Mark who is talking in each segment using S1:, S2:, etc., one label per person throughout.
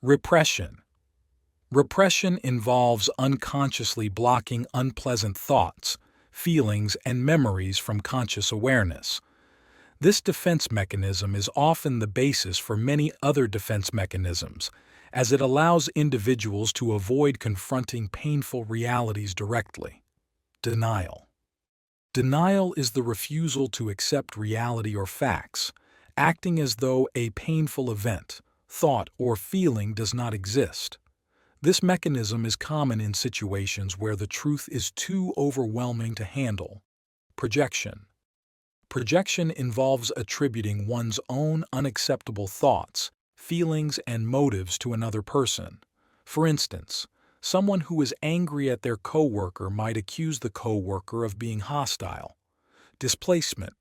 S1: Repression. Repression involves unconsciously blocking unpleasant thoughts, feelings, and memories from conscious awareness. This defense mechanism is often the basis for many other defense mechanisms, as it allows individuals to avoid confronting painful realities directly. Denial. Denial is the refusal to accept reality or facts, acting as though a painful event, thought, or feeling does not exist. This mechanism is common in situations where the truth is too overwhelming to handle. Projection. Projection involves attributing one's own unacceptable thoughts, feelings, and motives to another person. For instance, someone who is angry at their coworker might accuse the coworker of being hostile. Displacement.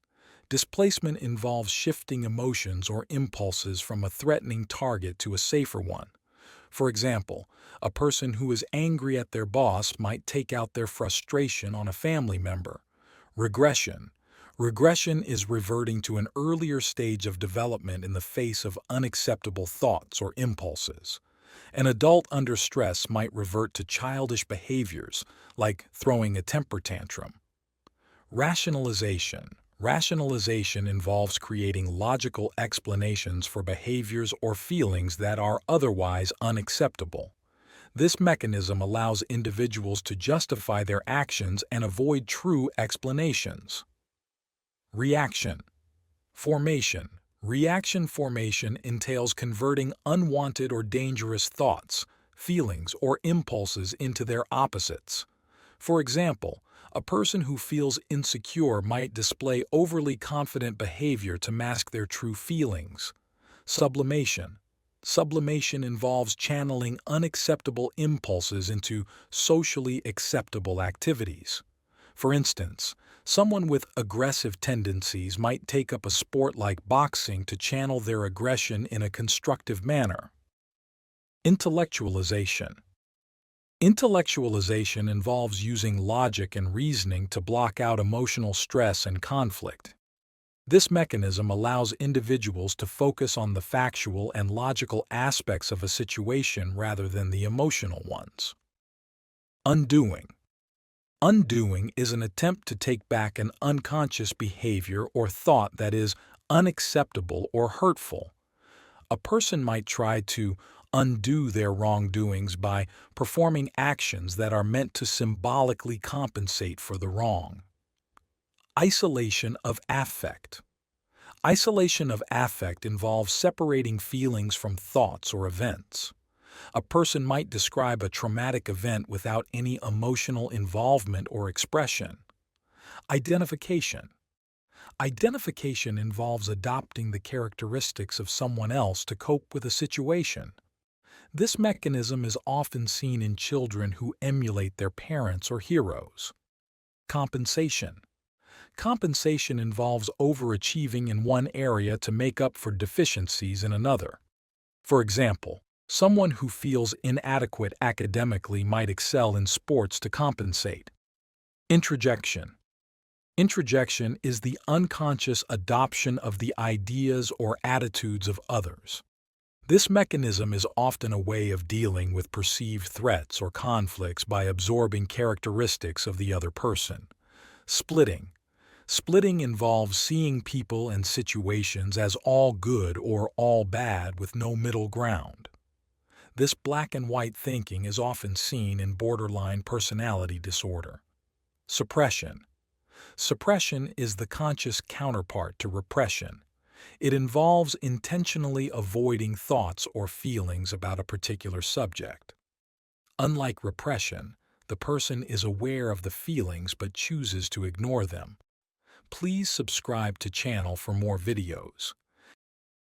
S1: Displacement involves shifting emotions or impulses from a threatening target to a safer one. For example, a person who is angry at their boss might take out their frustration on a family member. Regression. Regression is reverting to an earlier stage of development in the face of unacceptable thoughts or impulses. An adult under stress might revert to childish behaviors, like throwing a temper tantrum. Rationalization. Rationalization involves creating logical explanations for behaviors or feelings that are otherwise unacceptable. This mechanism allows individuals to justify their actions and avoid true explanations. Reaction. Formation. Reaction formation entails converting unwanted or dangerous thoughts, feelings, or impulses into their opposites. For example, a person who feels insecure might display overly confident behavior to mask their true feelings. Sublimation. Sublimation involves channeling unacceptable impulses into socially acceptable activities. For instance, someone with aggressive tendencies might take up a sport like boxing to channel their aggression in a constructive manner. Intellectualization. Intellectualization involves using logic and reasoning to block out emotional stress and conflict. This mechanism allows individuals to focus on the factual and logical aspects of a situation rather than the emotional ones. Undoing. Undoing is an attempt to take back an unconscious behavior or thought that is unacceptable or hurtful. A person might try to undo their wrongdoings by performing actions that are meant to symbolically compensate for the wrong. Isolation of affect. Isolation of affect involves separating feelings from thoughts or events. A person might describe a traumatic event without any emotional involvement or expression. Identification. Identification involves adopting the characteristics of someone else to cope with a situation. This mechanism is often seen in children who emulate their parents or heroes. Compensation. Compensation involves overachieving in one area to make up for deficiencies in another. For example, someone who feels inadequate academically might excel in sports to compensate. Introjection. Introjection is the unconscious adoption of the ideas or attitudes of others. This mechanism is often a way of dealing with perceived threats or conflicts by absorbing characteristics of the other person. Splitting. Splitting involves seeing people and situations as all good or all bad with no middle ground. This black and white thinking is often seen in borderline personality disorder. Suppression. Suppression is the conscious counterpart to repression. It involves intentionally avoiding thoughts or feelings about a particular subject. Unlike repression, the person is aware of the feelings but chooses to ignore them. Please subscribe to channel for more videos.